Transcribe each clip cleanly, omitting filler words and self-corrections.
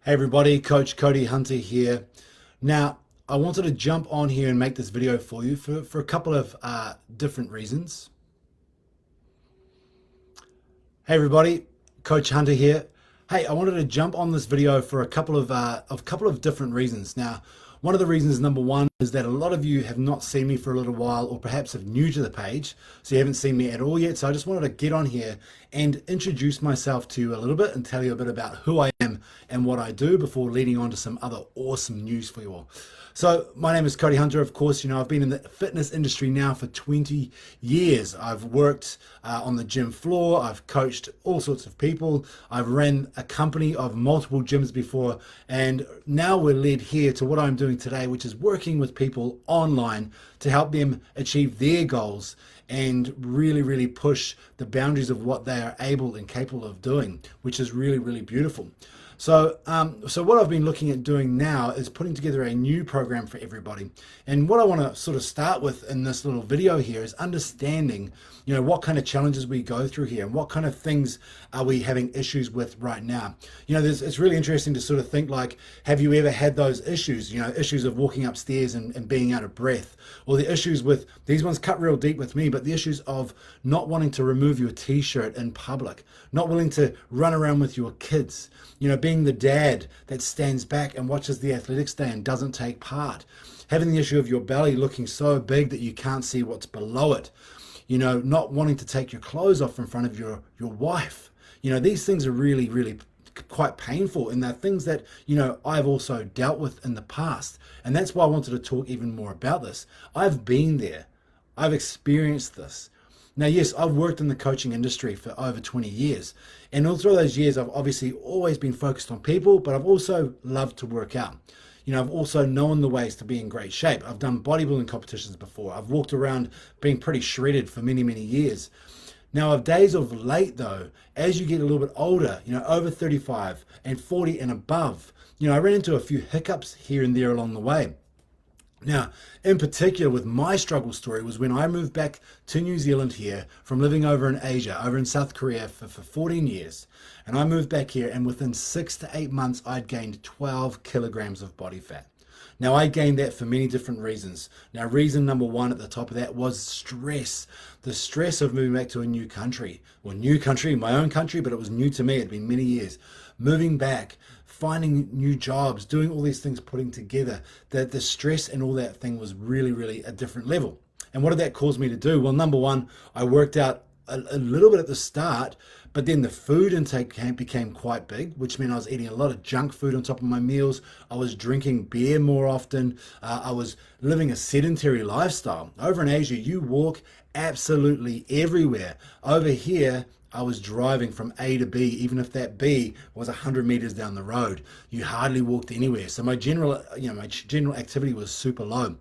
Hey everybody, Coach Cody Hunter here. Now, I wanted to jump on here and make this video for you for a couple of different reasons. Hey everybody, Coach Hunter here. Hey, I wanted to jump on this video for a couple of different reasons. Now, one of the reasons, number one, is that a lot of you have not seen me for a little while, or perhaps are new to the page, so you haven't seen me at all yet. So I just wanted to get on here and introduce myself to you a little bit and tell you a bit about who I am and what I do before leading on to some other awesome news for you all. So my name is Cody Hunter. Of course, you know, I've been in the fitness industry now for 20 years. I've worked on the gym floor. I've coached all sorts of people. I've ran a company of multiple gyms before. And now we're led here to what I'm doing today, which is working with people online to help them achieve their goals and really push the boundaries of what they are able and capable of doing, which is really beautiful. So what I've been looking at doing now is putting together a new program for everybody. And what I want to sort of start with in this little video here is understanding, you know, what kind of challenges we go through here and what kind of things are we having issues with right now. You know, it's really interesting to sort of think like, have you ever had those issues, you know, issues of walking upstairs and being out of breath, or the issues with, these ones cut real deep with me, but the issues of not wanting to remove your t-shirt in public, not willing to run around with your kids, you know, being the dad that stands back and watches the athletics day and doesn't take part, having the issue of your belly looking so big that you can't see what's below it, you know, not wanting to take your clothes off in front of your wife. You know, these things are really quite painful, and they're things that, you know, I've also dealt with in the past. And that's why I wanted to talk even more about this. I've been there. I've experienced this. Now, yes, I've worked in the coaching industry for over 20 years. And all through those years, I've obviously always been focused on people, but I've also loved to work out. You know, I've also known the ways to be in great shape. I've done bodybuilding competitions before. I've walked around being pretty shredded for many years. Now, of days of late, though, as you get a little bit older, you know, over 35 and 40 and above, you know, I ran into a few hiccups here and there along the way. Now, in particular with my struggle story was when I moved back to New Zealand here from living over in Asia, over in South Korea for 14 years. And I moved back here, and within 6 to 8 months, I'd gained 12 kilograms of body fat. Now, I gained that for many different reasons. Now, reason number one at the top of that was stress. The stress of moving back to a new country. Well, new country, my own country, but it was new to me. It had been many years. Moving back, finding new jobs, doing all these things, putting together, that the stress and all that thing was really a different level. And what did that cause me to do? Well, number one, I worked out a little bit at the start, but then the food intake became quite big, which meant I was eating a lot of junk food on top of my meals. I was drinking beer more often. I was living a sedentary lifestyle. Over in Asia, you walk absolutely everywhere. Over here, I was driving from A to B, even if that B was 100 meters down the road. You hardly walked anywhere. So my general activity was super low.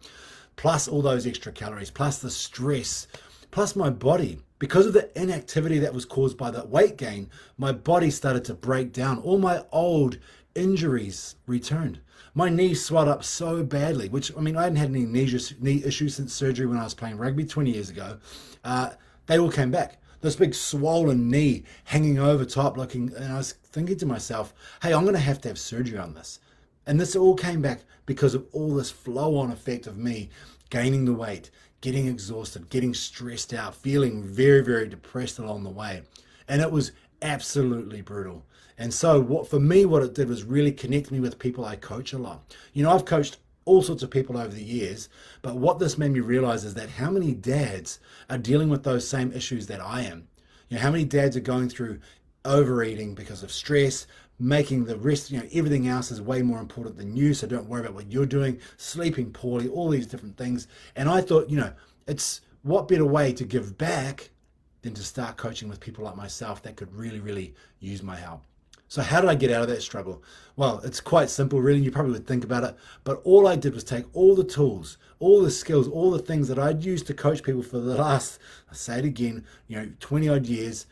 Plus all those extra calories, plus the stress, plus my body. Because of the inactivity that was caused by that weight gain, my body started to break down. All my old injuries returned. My knees swelled up so badly, which, I mean, I hadn't had any knee issues since surgery when I was playing rugby 20 years ago. They all came back. This big swollen knee hanging over top looking, and I was thinking to myself, hey, I'm going to have surgery on this. And this all came back because of all this flow-on effect of me gaining the weight, getting exhausted, getting stressed out, feeling very depressed along the way. And it was absolutely brutal. And so what it did was really connect me with people I coach a lot. You know, I've coached all sorts of people over the years, but what this made me realize is that how many dads are dealing with those same issues that I am. You know, how many dads are going through overeating because of stress, making the rest, you know, everything else is way more important than you, so don't worry about what you're doing, sleeping poorly, all these different things. And I thought, you know, it's what better way to give back than to start coaching with people like myself that could really use my help. So how did I get out of that struggle? Well, it's quite simple, really. You probably would think about it. But all I did was take all the tools, all the skills, all the things that I'd used to coach people for the last, I say it again, you know, 20 odd years,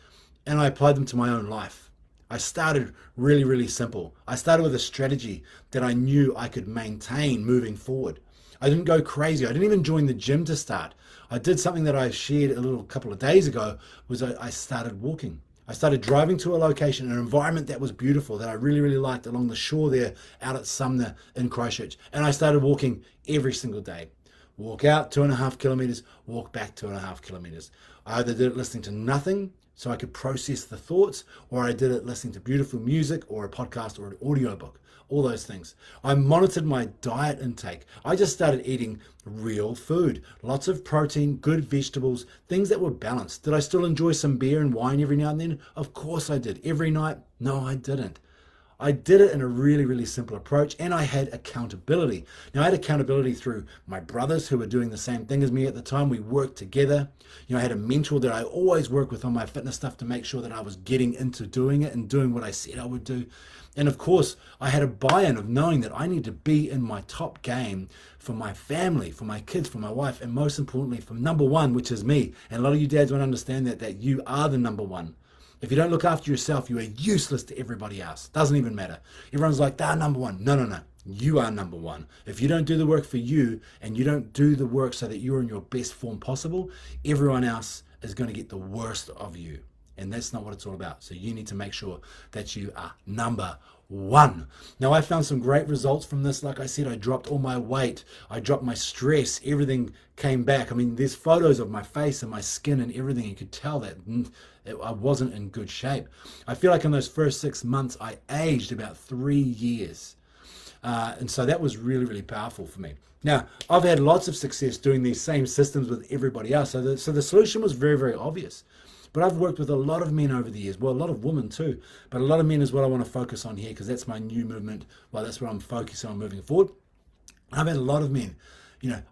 and I applied them to my own life. I started really simple. I started with a strategy that I knew I could maintain moving forward. I didn't go crazy. I didn't even join the gym to start. I did something that I shared a couple of days ago, was I started walking. I started driving to a location, an environment that was beautiful, that I really, really liked along the shore there out at Sumner in Christchurch. And I started walking every single day. Walk out 2.5 kilometers, walk back 2.5 kilometers. I either did it listening to nothing so I could process the thoughts, or I did it listening to beautiful music or a podcast or an audiobook. All those things. I monitored my diet intake. I just started eating real food, lots of protein, good vegetables, things that were balanced. Did I still enjoy some beer and wine every now and then? Of course I did. Every night? No, I didn't. I did it in a really, really simple approach, and I had accountability. Now, I had accountability through my brothers who were doing the same thing as me at the time. We worked together. I had a mentor that I always work with on my fitness stuff to make sure that I was getting into doing it and doing what I said I would do. And of course, I had a buy-in of knowing that I need to be in my top game for my family, for my kids, for my wife, and most importantly, for number one, which is me. And a lot of you dads won't understand that you are the number one. If you don't look after yourself, you are useless to everybody else. Doesn't even matter. Everyone's like, they're number one. No, no, no. You are number one. If you don't do the work for you and you don't do the work so that you're in your best form possible, everyone else is going to get the worst of you. And that's not what it's all about. So you need to make sure that you are number one. Now, I found some great results from this. Like I said, I dropped all my weight. I dropped my stress. Everything came back. I mean, there's photos of my face and my skin and everything. You could tell that I wasn't in good shape. I feel like in those first 6 months, I aged about 3 years. And so that was really, really powerful for me. Now, I've had lots of success doing these same systems with everybody else. So the solution was very, very obvious. But I've worked with a lot of men over the years, well, a lot of women too, but a lot of men is what I want to focus on here because that's my new movement. Well, that's what I'm focusing on moving forward. I've had a lot of men.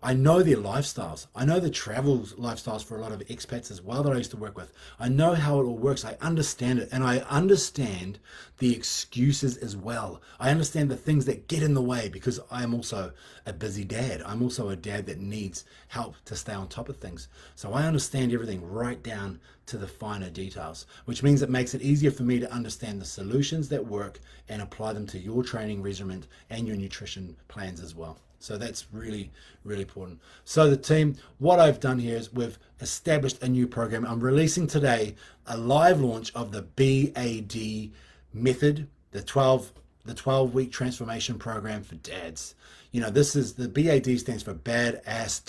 I know their lifestyles. I know the travel lifestyles for a lot of expats as well that I used to work with. I know how it all works. I understand it. And I understand the excuses as well. I understand the things that get in the way because I am also a busy dad. I'm also a dad that needs help to stay on top of things. So I understand everything right down to the finer details, which means it makes it easier for me to understand the solutions that work and apply them to your training regimen and your nutrition plans as well. So that's really, really important. So the team, what I've done here is we've established a new program. I'm releasing today a live launch of the B.A.D method, the 12-week transformation program for dads. This is the B.A.D stands for badass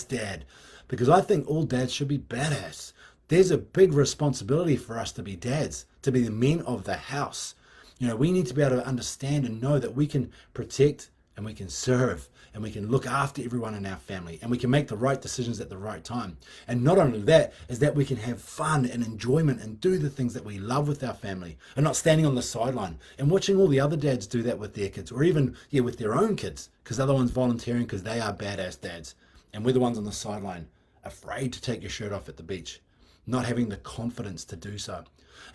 dad, because I think all dads should be badass. There's a big responsibility for us to be dads, to be the men of the house. We need to be able to understand and know that we can protect and we can serve and we can look after everyone in our family and we can make the right decisions at the right time. And not only that, is that we can have fun and enjoyment and do the things that we love with our family and not standing on the sideline and watching all the other dads do that with their kids or even with their own kids because the other one's volunteering because they are badass dads and we're the ones on the sideline afraid to take your shirt off at the beach, not having the confidence to do so.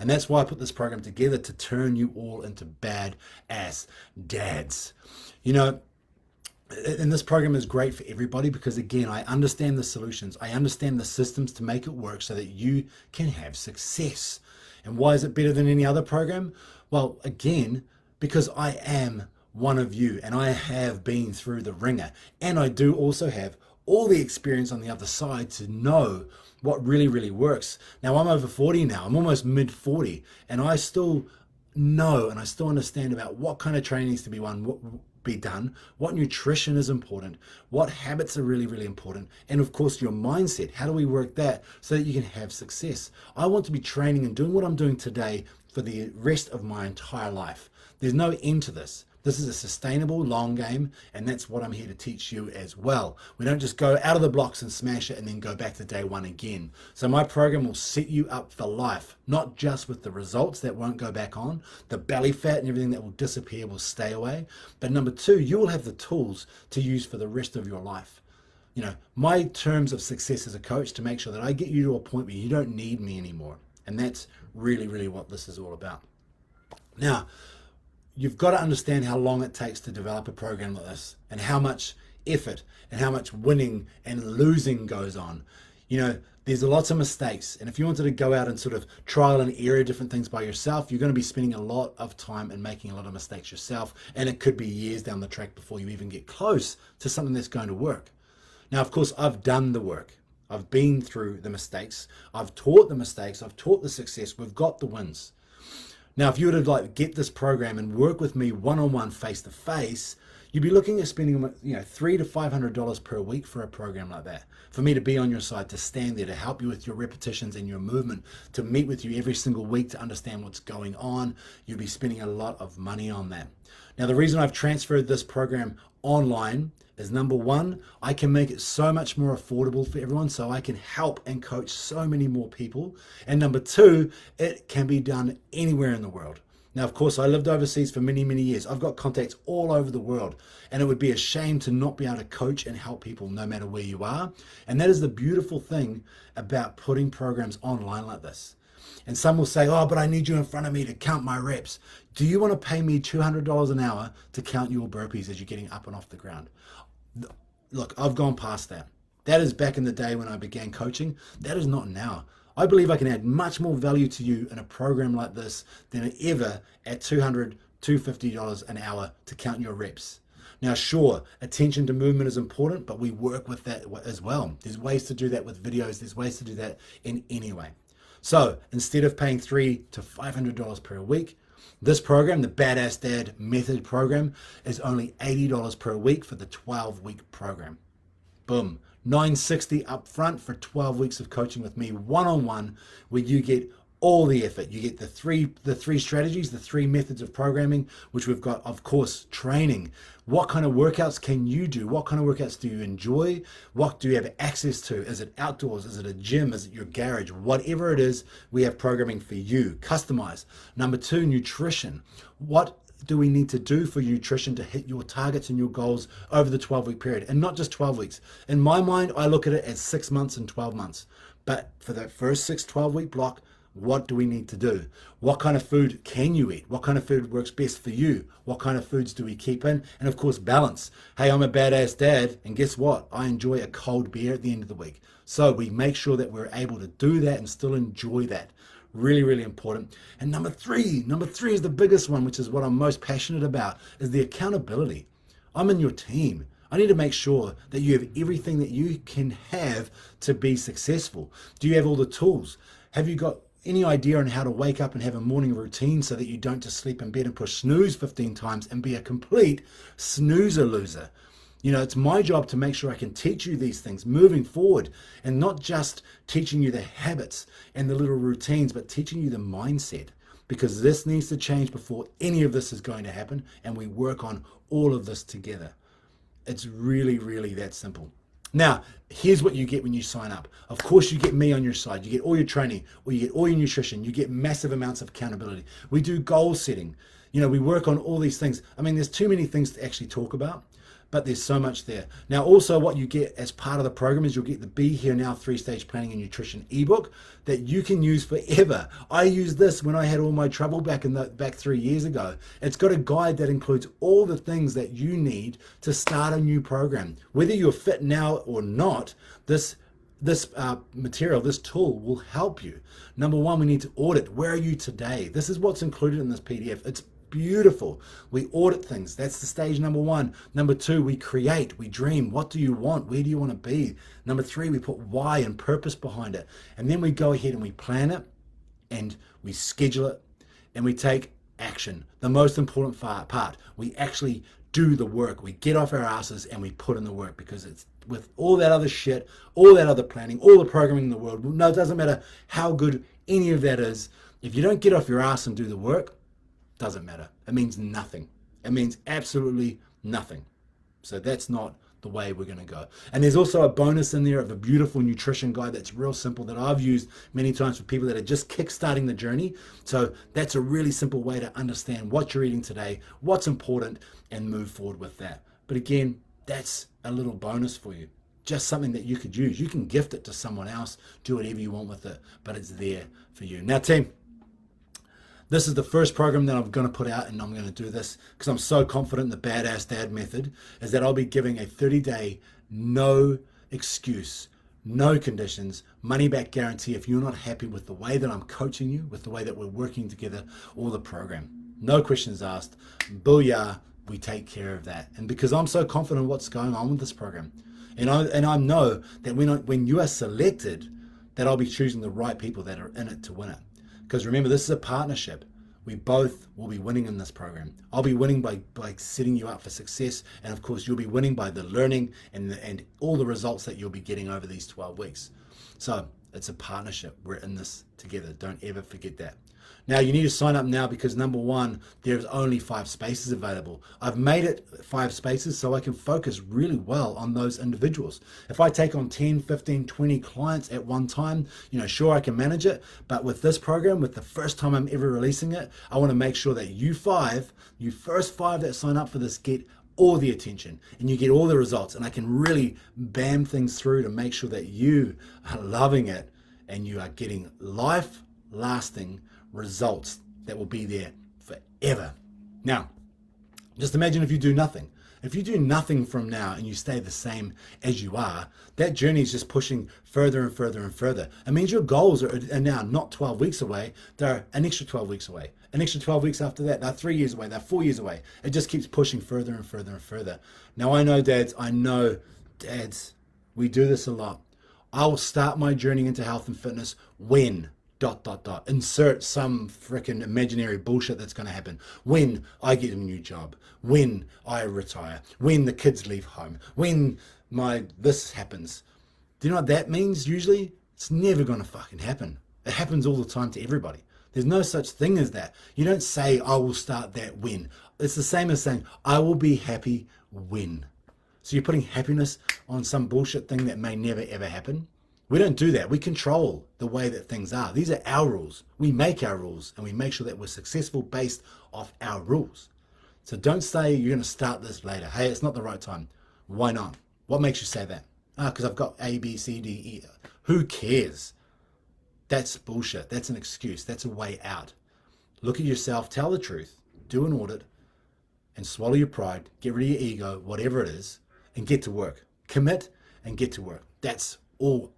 And that's why I put this program together, to turn you all into badass dads. And this program is great for everybody because, again, I understand the solutions. I understand the systems to make it work so that you can have success. And why is it better than any other program? Well, again, because I am one of you and I have been through the ringer. And I do also have all the experience on the other side to know what really, really works. Now, I'm over 40 now. I'm almost mid 40 and I still know and I still understand about what kind of training needs to be done, what nutrition is important, what habits are really, really important, and of course your mindset. How do we work that so that you can have success? I want to be training and doing what I'm doing today for the rest of my entire life. There's no end to this. This is a sustainable long game, and that's what I'm here to teach you as well. We don't just go out of the blocks and smash it and then go back to day one again. So my program will set you up for life, not just with the results that won't go back on, the belly fat and everything that will disappear will stay away. But number two, you will have the tools to use for the rest of your life. My terms of success as a coach to make sure that I get you to a point where you don't need me anymore. And that's really, really what this is all about. Now, you've got to understand how long it takes to develop a program like this and how much effort and how much winning and losing goes on. There's lots of mistakes. And if you wanted to go out and sort of trial and error different things by yourself, you're going to be spending a lot of time and making a lot of mistakes yourself. And it could be years down the track before you even get close to something that's going to work. Now, of course, I've done the work. I've been through the mistakes. I've taught the mistakes. I've taught the success. We've got the wins. Now, if you were to like get this program and work with me one-on-one, face-to-face, you'd be looking at spending, $300 to $500 per week for a program like that. For me to be on your side, to stand there, to help you with your repetitions and your movement, to meet with you every single week to understand what's going on, you'd be spending a lot of money on that. Now, the reason I've transferred this program online is number one, I can make it so much more affordable for everyone, so I can help and coach so many more people. And number two, it can be done anywhere in the world. Now, of course, I lived overseas for many, many years. I've got contacts all over the world, and it would be a shame to not be able to coach and help people no matter where you are. And that is the beautiful thing about putting programs online like this. And some will say, oh, but I need you in front of me to count my reps. Do you want to pay me $200 an hour to count your burpees as you're getting up and off the ground? Look, I've gone past that. That is back in the day when I began coaching. That is not now. I believe I can add much more value to you in a program like this than ever at $200, $250 an hour to count your reps. Now, sure, attention to movement is important, but we work with that as well. There's ways to do that with videos. There's ways to do that in any way. So instead of paying $300 to $500 per week, this program, the Badass Dad Method program, is only $80 per week for the 12-week program. Boom. $960 up front for 12 weeks of coaching with me one-on-one, where you get all the effort. You get the three strategies, the three methods of programming, which we've got, of course, training. What kind of workouts can you do? What kind of workouts do you enjoy? What do you have access to? Is it outdoors? Is it a gym? Is it your garage? Whatever it is, we have programming for you, customized. Number two, nutrition. What do we need to do for nutrition to hit your targets and your goals over the 12-week period? And not just 12 weeks. In my mind, I look at it as 6 months and 12 months. But for that first 12-week block, what do we need to do? What kind of food can you eat? What kind of food works best for you? What kind of foods do we keep in? And of course, balance. Hey, I'm a badass dad, and guess what? I enjoy a cold beer at the end of the week. So we make sure that we're able to do that and still enjoy that. Really, really important. And number three is the biggest one, which is what I'm most passionate about, is the accountability. I'm in your team. I need to make sure that you have everything that you can have to be successful. Do you have all the tools? Have you got any idea on how to wake up and have a morning routine so that you don't just sleep in bed and push snooze 15 times and be a complete snoozer loser? You know, it's my job to make sure I can teach you these things moving forward, and not just teaching you the habits and the little routines, but teaching you the mindset, because this needs to change before any of this is going to happen, and we work on all of this together. It's really, really that simple. Now, here's what you get when you sign up. Of course, you get me on your side. You get all your training, or you get all your nutrition. You get massive amounts of accountability. We do goal setting. You know, we work on all these things. I mean, there's too many things to actually talk about, but there's so much there. Now, also what you get as part of the program is you'll get the Be Here Now 3-Stage Planning and Nutrition ebook that you can use forever. I used this when I had all my trouble back 3 years ago. It's got a guide that includes all the things that you need to start a new program. Whether you're fit now or not, this material, this tool will help you. Number one, we need to audit. Where are you today? This is what's included in this PDF. It's beautiful. We audit things. That's the stage number one. Number two, we create, we dream. What do you want? Where do you want to be? Number three, we put why and purpose behind it. And then we go ahead and we plan it, and we schedule it, and we take action. The most important part, we actually do the work. We get off our asses and we put in the work, because it's with all that other shit, all that other planning, all the programming in the world. No, it doesn't matter how good any of that is. If you don't get off your ass and do the work, doesn't matter. It means nothing. It means absolutely nothing. So that's not the way we're going to go. And there's also a bonus in there of a beautiful nutrition guide that's real simple, that I've used many times for people that are just kickstarting the journey. So that's a really simple way to understand what you're eating today, what's important, and move forward with that. But again, that's a little bonus for you. Just something that you could use. You can gift it to someone else, do whatever you want with it, but it's there for you. Now, team, this is the first program that I'm going to put out, and I'm going to do this because I'm so confident in the Badass Dad method, is that I'll be giving a 30-day, no excuse, no conditions, money back guarantee if you're not happy with the way that I'm coaching you, with the way that we're working together, or the program. No questions asked. Booyah, we take care of that. And because I'm so confident in what's going on with this program, And I know that when you are selected, that I'll be choosing the right people that are in it to win it. Because remember, this is a partnership. We both will be winning in this program. I'll be winning by setting you up for success. And of course, you'll be winning by the learning and all the results that you'll be getting over these 12 weeks. So it's a partnership. We're in this together. Don't ever forget that. Now, you need to sign up now because number one, there's only 5 spaces available. I've made it 5 spaces so I can focus really well on those individuals. If I take on 10, 15, 20 clients at one time, sure, I can manage it. But with this program, with the first time I'm ever releasing it, I want to make sure that you first 5 that sign up for this, get all the attention and you get all the results. And I can really bam things through to make sure that you are loving it and you are getting life-lasting results that will be there forever. Now, just imagine if you do nothing. If you do nothing from now and you stay the same as you are, that journey is just pushing further and further and further. It means your goals are now not 12 weeks away. They're an extra 12 weeks away. An extra 12 weeks after that, they're 3 years away. They're 4 years away. It just keeps pushing further and further and further. Now, I know dads, we do this a lot. I will start my journey into health and fitness when ... Insert some freaking imaginary bullshit that's going to happen. When I get a new job, when I retire, when the kids leave home, when this happens. Do you know what that means usually? It's never going to fucking happen. It happens all the time to everybody. There's no such thing as that. You don't say, I will start that when. It's the same as saying, I will be happy when. So you're putting happiness on some bullshit thing that may never ever happen. We don't do that. We control the way that things are. These are our rules. We make our rules and we make sure that we're successful based off our rules. So don't say you're going to start this later. Hey, it's not the right time. Why not? What makes you say that? Because I've got A, B, C, D, E. Who cares? That's bullshit. That's an excuse. That's a way out. Look at yourself, tell the truth, do an audit and swallow your pride, get rid of your ego, whatever it is, and get to work. Commit and get to work. That's all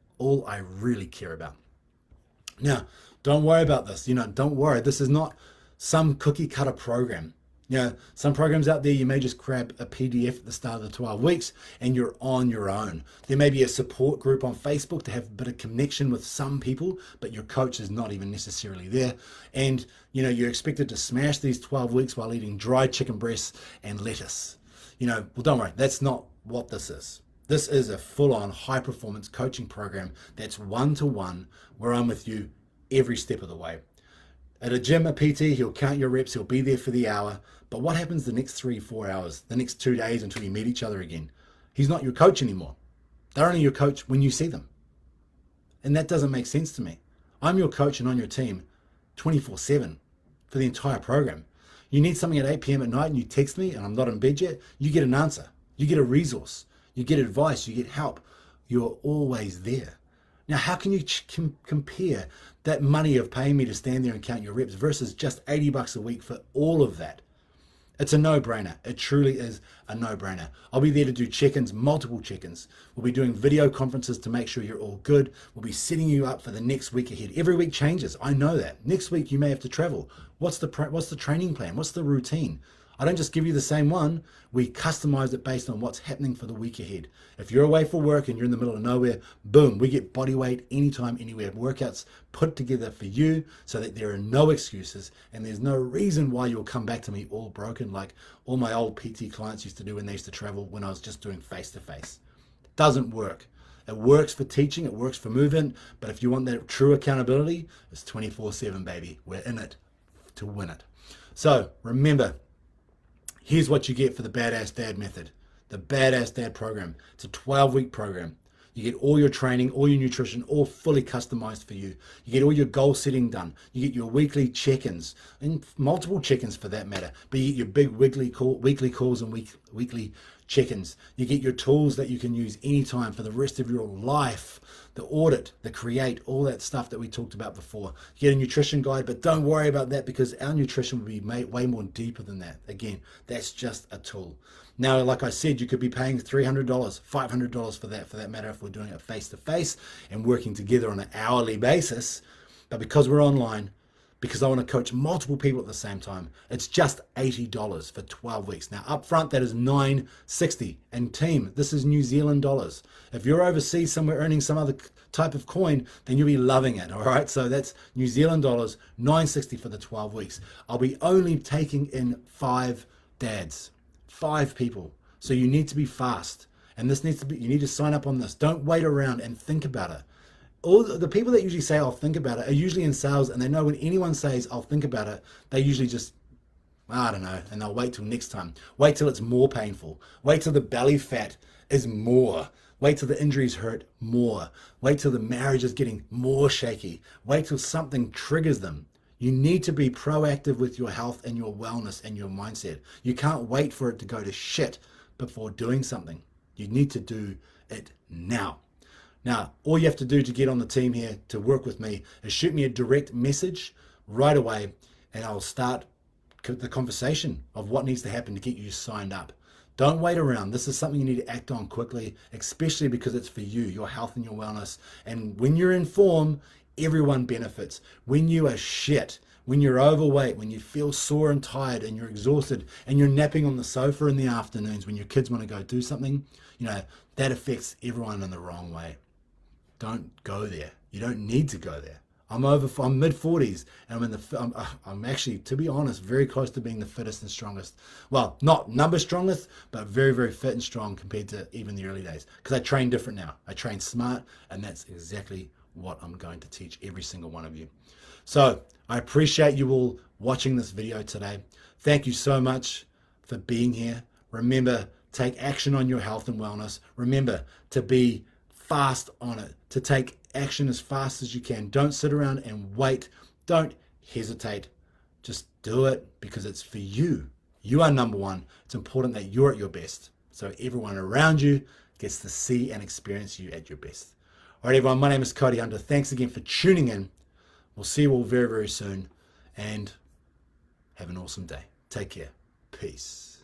I really care about. Now, don't worry about this. Don't worry. This is not some cookie cutter program. Some programs out there, you may just grab a PDF at the start of the 12 weeks and you're on your own. There may be a support group on Facebook to have a bit of connection with some people, but your coach is not even necessarily there. And, you're expected to smash these 12 weeks while eating dried chicken breasts and lettuce. Well, don't worry. That's not what this is. This is a full-on high-performance coaching program that's one-to-one where I'm with you every step of the way. At a gym, a PT, he'll count your reps, he'll be there for the hour. But what happens the next 3-4 hours, the next 2 days until you meet each other again? He's not your coach anymore. They're only your coach when you see them. And that doesn't make sense to me. I'm your coach and on your team 24/7 for the entire program. You need something at 8 p.m. at night and you text me and I'm not in bed yet, you get an answer. You get a resource. You get advice, you get help. You're always there. Now, how can you compare that money of paying me to stand there and count your reps versus just $80 a week for all of that? It's a no-brainer. It truly is a no-brainer. I'll be there to do check-ins, multiple check-ins. We'll be doing video conferences to make sure you're all good. We'll be setting you up for the next week ahead. Every week changes. I know that. Next week, you may have to travel. What's the training plan? What's the routine? I don't just give you the same one. We customize it based on what's happening for the week ahead. If you're away for work and you're in the middle of nowhere, boom, we get body weight anytime, anywhere. Workouts put together for you so that there are no excuses and there's no reason why you'll come back to me all broken like all my old PT clients used to do when they used to travel when I was just doing face-to-face. It doesn't work. It works for teaching, it works for movement, but if you want that true accountability, it's 24/7, baby. We're in it to win it. So remember, here's what you get for the Badass Dad method, the Badass Dad program. It's a 12-week program. You get all your training, all your nutrition, all fully customized for you. You get all your goal setting done. You get your weekly check-ins, and multiple check-ins for that matter. But you get your big weekly calls and weekly check-ins. You get your tools that you can use anytime for the rest of your life. The audit, the create, all that stuff that we talked about before. You get a nutrition guide, but don't worry about that because our nutrition will be way more deeper than that. Again, that's just a tool. Now, like I said, you could be paying $300, $500 for that matter if we're doing it face-to-face and working together on an hourly basis. But because we're online, because I want to coach multiple people at the same time. It's just $80 for 12 weeks. Now, up front, that is $960. And team, this is New Zealand dollars. If you're overseas somewhere earning some other type of coin, then you'll be loving it, all right? So that's New Zealand dollars, $960 for the 12 weeks. I'll be only taking in 5 dads, 5 people. So you need to be fast. And this needs to be, you need to sign up on this. Don't wait around and think about it. All the people that usually say I'll think about it are usually in sales, and they know when anyone says I'll think about it, they usually just, I don't know, and they'll wait till next time. Wait till it's more painful. Wait till the belly fat is more. Wait till the injuries hurt more. Wait till the marriage is getting more shaky. Wait till something triggers them. You need to be proactive with your health and your wellness and your mindset. You can't wait for it to go to shit before doing something. You need to do it now. Now, all you have to do to get on the team here to work with me is shoot me a direct message right away, and I'll start the conversation of what needs to happen to get you signed up. Don't wait around. This is something you need to act on quickly, especially because it's for you, your health and your wellness. And when you're in form, everyone benefits. When you are shit, when you're overweight, when you feel sore and tired and you're exhausted and you're napping on the sofa in the afternoons when your kids want to go do something, that affects everyone in the wrong way. Don't go there. You don't need to go there. I'm mid-40s, and I'm actually, to be honest, very close to being the fittest and strongest. Well, not number strongest, but very, very fit and strong compared to even the early days. Because I train different now. I train smart, and that's exactly what I'm going to teach every single one of you. So I appreciate you all watching this video today. Thank you so much for being here. Remember, take action on your health and wellness. Remember to be fast on it, to take action as fast as you can. Don't sit around and wait. Don't hesitate. Just do it because it's for you. You are number one. It's important that you're at your best, so everyone around you gets to see and experience you at your best. All right, everyone, my name is Cody Hunter. Thanks again for tuning in. We'll see you all very, very soon, and have an awesome day. Take care. Peace.